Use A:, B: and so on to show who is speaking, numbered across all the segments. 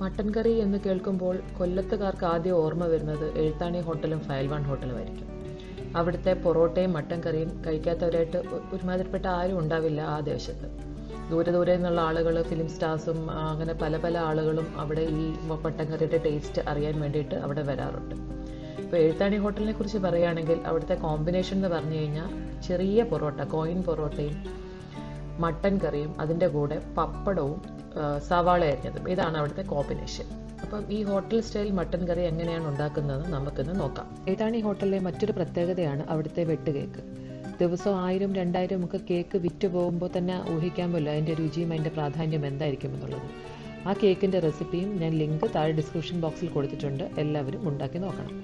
A: Mutton കറി എന്ന് കേൾക്കുമ്പോൾ കൊല്ലത്തുകാർക്ക് ആദ്യം ഓർമ്മ വരുന്നത് എഴുത്താണി ഹോട്ടലും ഫയൽ വൺ ഹോട്ടലും ആയിരിക്കും. അവിടുത്തെ പൊറോട്ടയും മട്ടൻ കറിയും കഴിക്കാത്തവരായിട്ട് ഒരുമാതിരിപ്പെട്ട ആരും ഉണ്ടാവില്ല ആ ദേശത്ത്. ദൂരെ ദൂരെ നിന്നുള്ള ആളുകൾ, ഫിലിം സ്റ്റാർസും അങ്ങനെ പല പല ആളുകളും അവിടെ ഈ മട്ടൻ കറിയുടെ ടേസ്റ്റ് അറിയാൻ വേണ്ടിയിട്ട് അവിടെ വരാറുണ്ട്. ഇപ്പോൾ എഴുത്താണി ഹോട്ടലിനെ കുറിച്ച് പറയുകയാണെങ്കിൽ അവിടുത്തെ കോമ്പിനേഷൻ എന്ന് പറഞ്ഞു കഴിഞ്ഞാൽ ചെറിയ പൊറോട്ട, കോയിൻ പൊറോട്ടയും മട്ടൻ കറിയും അതിൻ്റെ കൂടെ പപ്പടവും സവാള അരിഞ്ഞതും, ഇതാണ് അവിടുത്തെ കോമ്പിനേഷൻ. അപ്പം ഈ ഹോട്ടൽ സ്റ്റൈൽ മട്ടൻ കറി എങ്ങനെയാണ് ഉണ്ടാക്കുന്നതെന്ന് നമുക്കിന്ന് നോക്കാം. എഴുത്താണി ഹോട്ടലിലെ മറ്റൊരു പ്രത്യേകതയാണ് അവിടുത്തെ വെട്ടുകേക്ക്. ദിവസവും 1000-2000 ഒക്കെ കേക്ക് വിറ്റ് പോകുമ്പോൾ തന്നെ ഊഹിക്കാമല്ലോ അതിൻ്റെ രുചിയും അതിൻ്റെ പ്രാധാന്യം എന്തായിരിക്കും എന്നുള്ളത്. ആ കേക്കിൻ്റെ റെസിപ്പിയും ഞാൻ ലിങ്ക് താഴെ ഡിസ്ക്രിപ്ഷൻ ബോക്സിൽ കൊടുത്തിട്ടുണ്ട്. എല്ലാവരും ഉണ്ടാക്കി നോക്കണം.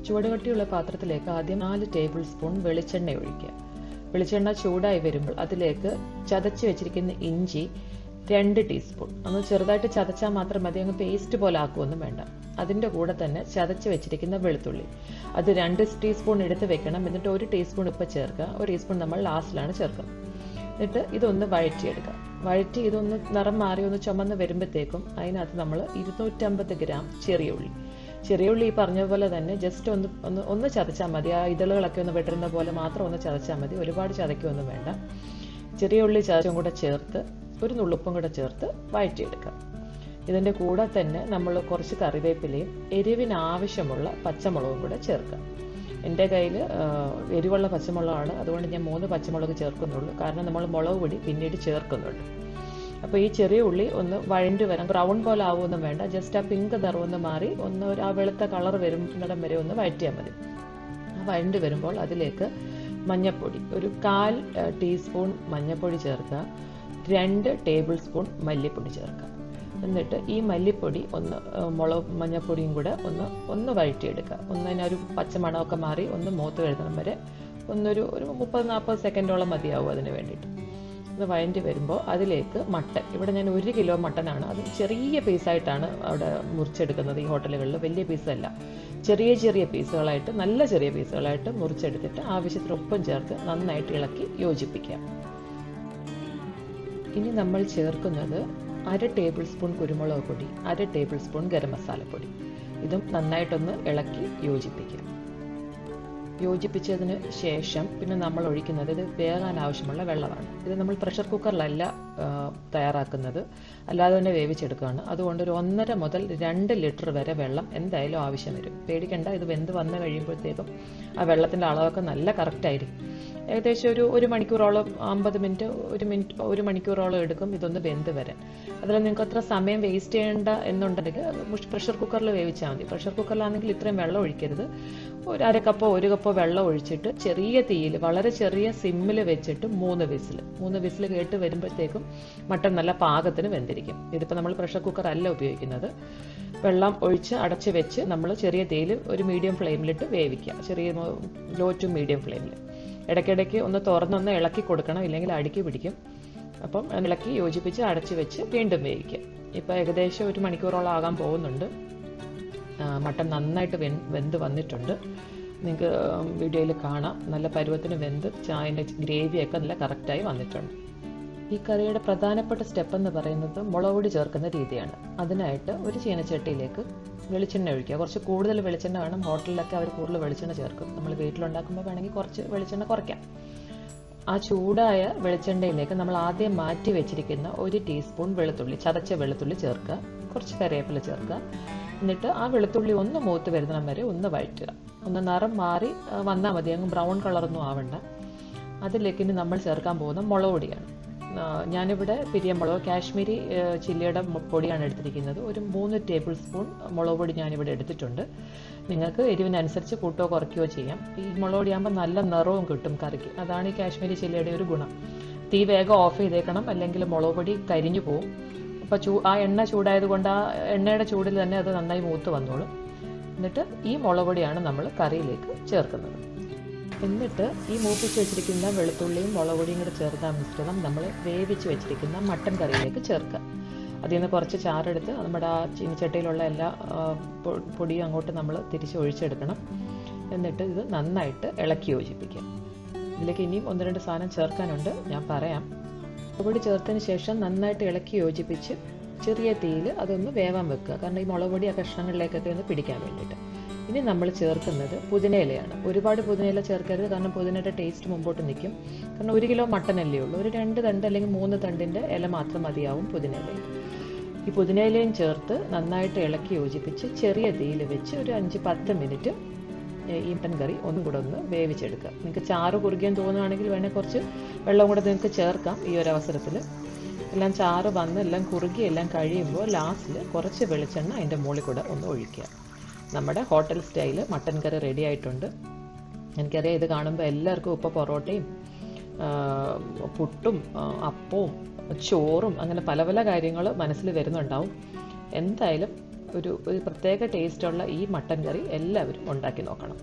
A: ചുവടുകട്ടിയുള്ള പാത്രത്തിലേക്ക് ആദ്യം 4 ടേബിൾ സ്പൂൺ വെളിച്ചെണ്ണ ഒഴിക്കുക. വെളിച്ചെണ്ണ ചൂടായി വരുമ്പോൾ അതിലേക്ക് ചതച്ച് വെച്ചിരിക്കുന്ന ഇഞ്ചി 2 ടീസ്പൂൺ, ഒന്ന് ചെറുതായിട്ട് ചതച്ചാൽ മാത്രം മതി, അങ്ങ് പേസ്റ്റ് പോലെ ആക്കുമൊന്നും വേണ്ട. അതിൻ്റെ കൂടെ തന്നെ ചതച്ച് വെച്ചിരിക്കുന്ന വെളുത്തുള്ളി അത് 2 ടീസ്പൂൺ എടുത്ത് വെക്കണം. എന്നിട്ട് 1 ടീസ്പൂൺ ഇപ്പം ചേർക്കുക, 1 ടീസ്പൂൺ നമ്മൾ ലാസ്റ്റിലാണ് ചേർക്കുന്നത്. എന്നിട്ട് ഇതൊന്ന് വഴറ്റിയെടുക്കുക. വഴറ്റി ഇതൊന്ന് നിറം മാറി ഒന്ന് ചുമന്ന് വരുമ്പോഴത്തേക്കും അതിനകത്ത് നമ്മൾ 250 ഗ്രാം ചെറിയ ഉള്ളി ഈ പറഞ്ഞ പോലെ തന്നെ ജസ്റ്റ് ഒന്ന് ചതച്ചാൽ മതി. ആ ഇതളുകളൊക്കെ ഒന്ന് വെട്ടുന്ന പോലെ മാത്രം ഒന്ന് ചതച്ചാൽ മതി, ഒരുപാട് ചതയ്ക്കൊന്നും വേണ്ട. ചെറിയ ഉള്ളി ചതച്ചും കൂടെ ചേർത്ത് 1 നുള്ളുപ്പും കൂടെ ചേർത്ത് വഴറ്റിയെടുക്കാം. ഇതിൻ്റെ കൂടെ തന്നെ നമ്മൾ കുറച്ച് കറിവേപ്പിലയും എരിവിന് ആവശ്യമുള്ള പച്ചമുളകും കൂടെ ചേർക്കാം. എൻ്റെ കയ്യിൽ എരിവുള്ള പച്ചമുളകാണ്, അതുകൊണ്ട് ഞാൻ 3 പച്ചമുളക് ചേർക്കുന്നുള്ളൂ. കാരണം നമ്മൾ മുളക് പൊടി പിന്നീട് ചേർക്കുന്നുണ്ട്. അപ്പോൾ ഈ ചെറിയ ഉള്ളി ഒന്ന് വഴണ്ട് വരാം, ബ്രൗൺ പോലെ ആവുമൊന്നും വേണ്ട, ജസ്റ്റ് ആ പിങ്ക് നിറമൊന്ന് മാറി ആ വെളുത്ത കളർ വരുന്നിടം വരെ ഒന്ന് വഴറ്റിയാൽ മതി. ആ വഴണ്ട് വരുമ്പോൾ അതിലേക്ക് മഞ്ഞൾപ്പൊടി 1/4 ടീസ്പൂൺ മഞ്ഞൾപ്പൊടി ചേർക്കുക, 2 ടേബിൾ സ്പൂൺ മല്ലിപ്പൊടി ചേർക്കുക. എന്നിട്ട് ഈ മല്ലിപ്പൊടി മഞ്ഞൾപ്പൊടിയും കൂടെ ഒന്ന് വഴറ്റിയെടുക്കുക. അതിനൊരു പച്ചമണമൊക്കെ മാറി ഒന്ന് മൂത്ത് വരുന്നിടം വരെ ഒരു 30-40 സെക്കൻഡോളം മതിയാവും അതിന് വേണ്ടിയിട്ട്. ഇത് വഴറ്റി വരുമ്പോൾ അതിലേക്ക് മട്ടൻ, ഇവിടെ ഞാൻ 1 കിലോ മട്ടനാണ്, അത് ചെറിയ പീസായിട്ടാണ് അവിടെ മുറിച്ചെടുക്കുന്നത്. ഈ ഹോട്ടലുകളിൽ വലിയ പീസല്ല, ചെറിയ പീസുകളായിട്ട്, നല്ല ചെറിയ പീസുകളായിട്ട് മുറിച്ചെടുത്തിട്ട് ആവശ്യത്തിന് ഉപ്പും ചേർത്ത് നന്നായിട്ട് ഇളക്കി യോജിപ്പിക്കാം. ഇനി നമ്മൾ ചേർക്കുന്നത് 1/2 ടേബിൾ സ്പൂൺ കുരുമുളക് പൊടി, 1/2 ടേബിൾ സ്പൂൺ ഗരം മസാലപ്പൊടി. ഇതും നന്നായിട്ടൊന്ന് ഇളക്കി യോജിപ്പിക്കാം. യോജിപ്പിച്ചതിന് ശേഷം പിന്നെ നമ്മൾ ഒഴിക്കുന്നത് ഇത് വേകാൻ ആവശ്യമുള്ള വെള്ളമാണ്. ഇത് നമ്മൾ പ്രഷർ കുക്കറിലല്ല തയ്യാറാക്കുന്നത്, അല്ലാതെ തന്നെ വേവിച്ചെടുക്കുകയാണ്. അതുകൊണ്ട് ഒരു 1.5 മുതൽ 2 ലിറ്റർ വരെ വെള്ളം എന്തായാലും ആവശ്യം വരും. പേടിക്കണ്ട, ഇത് വെന്ത് വന്ന് കഴിയുമ്പോഴത്തേക്കും ആ വെള്ളത്തിൻ്റെ അളവൊക്കെ നല്ല കറക്റ്റായിരിക്കും. ഏകദേശം ഒരു മണിക്കൂറോളം, 50 മിനിറ്റ്, 1 മണിക്കൂറോളം എടുക്കും ഇതൊന്ന് വെന്ത് വരാൻ. അതിൽ നിങ്ങൾക്ക് അത്ര സമയം വേസ്റ്റ് ചെയ്യേണ്ട എന്നുണ്ടെങ്കിൽ പ്രഷർ കുക്കറിൽ വേവിച്ചാൽ മതി. പ്രഷർ കുക്കറിലാണെങ്കിൽ ഇത്രയും വെള്ളം ഒഴിക്കരുത്. 1/2 കപ്പോ 1 കപ്പോ വെള്ളം ഒഴിച്ചിട്ട് ചെറിയ തീയിൽ, വളരെ ചെറിയ സിമ്മിൽ വെച്ചിട്ട് 3 വിസിൽ കേട്ട് വരുമ്പോഴത്തേക്കും മട്ടൻ നല്ല പാകത്തിന് വെന്തിരിക്കും. ഇതിപ്പോൾ നമ്മൾ പ്രഷർ കുക്കർ അല്ല ഉപയോഗിക്കുന്നത്. വെള്ളം ഒഴിച്ച് അടച്ച് വെച്ച് നമ്മൾ ചെറിയ തീയിൽ ഒരു മീഡിയം ഫ്ലെയിമിലിട്ട് വേവിക്കുക, ചെറിയ ലോ ടു മീഡിയം ഫ്ലെയിമിൽ. ഇടയ്ക്കിടയ്ക്ക് ഒന്ന് തുറന്നൊന്ന് ഇളക്കി കൊടുക്കണം, ഇല്ലെങ്കിൽ അടുക്കി പിടിക്കും. അപ്പം ഇളക്കി യോജിപ്പിച്ച് അടച്ച് വെച്ച് വീണ്ടും വേവിക്കുക. ഇപ്പോൾ ഏകദേശം 1 മണിക്കൂറോളം ആകാൻ പോകുന്നുണ്ട്. മട്ടൻ നന്നായിട്ട് വെന്ത് വന്നിട്ടുണ്ട്. നിങ്ങൾക്ക് വീഡിയോയിൽ കാണാം, നല്ല പരുവത്തിന് വെന്ത് ചായൻ്റെ ഗ്രേവിയൊക്കെ നല്ല കറക്റ്റായി വന്നിട്ടുണ്ട്. ഈ കറിയുടെ പ്രധാനപ്പെട്ട സ്റ്റെപ്പ് എന്ന് പറയുന്നത് മുളക് പൊടി ചേർക്കുന്ന രീതിയാണ്. അതിനായിട്ട് ഒരു ചീനച്ചട്ടിയിലേക്ക് വെളിച്ചെണ്ണ ഒഴിക്കുക. കുറച്ച് കൂടുതൽ വെളിച്ചെണ്ണ വേണം. ഹോട്ടലിലൊക്കെ അവർ കൂടുതൽ വെളിച്ചെണ്ണ ചേർക്കും. നമ്മൾ വീട്ടിലുണ്ടാക്കുമ്പോൾ വേണമെങ്കിൽ കുറച്ച് വെളിച്ചെണ്ണ കുറയ്ക്കാം. ആ ചൂടായ വെളിച്ചെണ്ണയിലേക്ക് നമ്മൾ ആദ്യം മാറ്റി വെച്ചിരിക്കുന്ന 1 ടീസ്പൂൺ ചതച്ച വെളുത്തുള്ളി ചേർക്കുക, കുറച്ച് കറിവേപ്പില ചേർക്കുക. എന്നിട്ട് ആ വെളുത്തുള്ളി ഒന്ന് മൂത്ത് വരുന്നിടം വരെ ഒന്ന് വഴറ്റുക. ഒന്ന് നിറം മാറി വന്നാൽ മതി, അങ്ങ് ബ്രൗൺ കളറൊന്നും ആവണ്ട. അതിലേക്ക് ഇനി നമ്മൾ ചേർക്കാൻ പോകുന്ന മുളക് പൊടിയാണ്. ഞാനിവിടെ പിരിയമുളക്, കാശ്മീരി ചില്ലിയുടെ പൊടിയാണ് എടുത്തിരിക്കുന്നത്. ഒരു 3 ടേബിൾ സ്പൂൺ മുളക് പൊടി ഞാനിവിടെ എടുത്തിട്ടുണ്ട്. നിങ്ങൾക്ക് എരിവിനനുസരിച്ച് കൂട്ടോ കുറയ്ക്കുകയോ ചെയ്യാം. ഈ മുളക് പൊടിയാകുമ്പോൾ നല്ല നിറവും കിട്ടും കറിക്ക്. അതാണ് ഈ കാശ്മീരി ചില്ലിയുടെ ഒരു ഗുണം. തീ വേഗം ഓഫ് ചെയ്തേക്കണം, അല്ലെങ്കിൽ മുളക് പൊടി കരിഞ്ഞു പോവും. അപ്പോൾ ആ എണ്ണ ചൂടായത് കൊണ്ട് ആ എണ്ണയുടെ ചൂടിൽ തന്നെ അത് നന്നായി മൂത്ത് വന്നോളും. എന്നിട്ട് ഈ മുളക് പൊടിയാണ് നമ്മൾ കറിയിലേക്ക് ചേർക്കുന്നത്. എന്നിട്ട് ഈ മൂപ്പിച്ച് വെച്ചിരിക്കുന്ന വെളുത്തുള്ളിയും മുളക് പൊടിയും കൂടെ ചേർത്ത മിശ്രിതം നമ്മൾ വേവിച്ച് വെച്ചിരിക്കുന്ന മട്ടൻ കറിയിലേക്ക് ചേർക്കുക. അതിൽ നിന്ന് കുറച്ച് ചാറെടുത്ത് നമ്മുടെ ആ ചീനിച്ചട്ടിയിലുള്ള എല്ലാ പൊടിയും അങ്ങോട്ട് നമ്മൾ തിരിച്ച് ഒഴിച്ചെടുക്കണം. എന്നിട്ട് ഇത് നന്നായിട്ട് ഇളക്കി യോജിപ്പിക്കുക. ഇതിലേക്ക് ഇനിയും 1-2 സാധനം ചേർക്കാനുണ്ട്, ഞാൻ പറയാം. മുളക് പൊടി ചേർത്തതിന് ശേഷം നന്നായിട്ട് ഇളക്കി യോജിപ്പിച്ച് ചെറിയ തീയിൽ അതൊന്ന് വേവാൻ വെക്കുക. കാരണം ഈ മുളക് പൊടി ആ കഷ്ണങ്ങളിലേക്കൊക്കെ ഒന്ന് പിടിക്കാൻ വേണ്ടിയിട്ട്. ഇനി നമ്മൾ ചേർക്കുന്നത് പുതിനയിലയാണ്. ഒരുപാട് പുതിനയില ചേർക്കരുത്, കാരണം പുതിനയുടെ ടേസ്റ്റ് മുമ്പോട്ട് നിൽക്കും. കാരണം 1 കിലോ മട്ടനല്ലേ ഉള്ളൂ, ഒരു 2 തണ്ട് അല്ലെങ്കിൽ 3 തണ്ടിൻ്റെ ഇല മാത്രം മതിയാവും പുതിനയിലയിൽ. ഈ പുതിനയിലയും ചേർത്ത് നന്നായിട്ട് ഇളക്കി യോജിപ്പിച്ച് ചെറിയ തീയിൽ വെച്ച് ഒരു 5-10 മിനിറ്റ് ഈ മട്ടൻ കറി ഒന്നും കൂടെ ഒന്ന് വേവിച്ചെടുക്കുക. നിങ്ങൾക്ക് ചാറ് കുറുകിയെന്ന് തോന്നുകയാണെങ്കിൽ വേണേൽ കുറച്ച് വെള്ളം കൂടെ നിങ്ങൾക്ക് ചേർക്കാം. ഈ ഒരു അവസരത്തിൽ എല്ലാം ചാറ് വന്ന് എല്ലാം കുറുകി എല്ലാം കഴിയുമ്പോൾ ലാസ്റ്റിൽ കുറച്ച് വെളിച്ചെണ്ണ അതിൻ്റെ മുകളിൽ കൂടെ ഒന്ന് ഒഴിക്കുക. നമ്മുടെ ഹോട്ടൽ സ്റ്റൈൽ മട്ടൻ കറി റെഡി ആയിട്ടുണ്ട്. എനിക്കറിയാം ഇത് കാണുമ്പോൾ എല്ലാവർക്കും ഇപ്പോൾ പൊറോട്ടയും പുട്ടും അപ്പവും ചോറും അങ്ങനെ പല പല കാര്യങ്ങൾ മനസ്സിൽ വരുന്നുണ്ടാവും. എന്തായാലും ഒരു പ്രത്യേക ടേസ്റ്റുള്ള ഈ മട്ടൻ കറി എല്ലാവരും ഉണ്ടാക്കി നോക്കണം.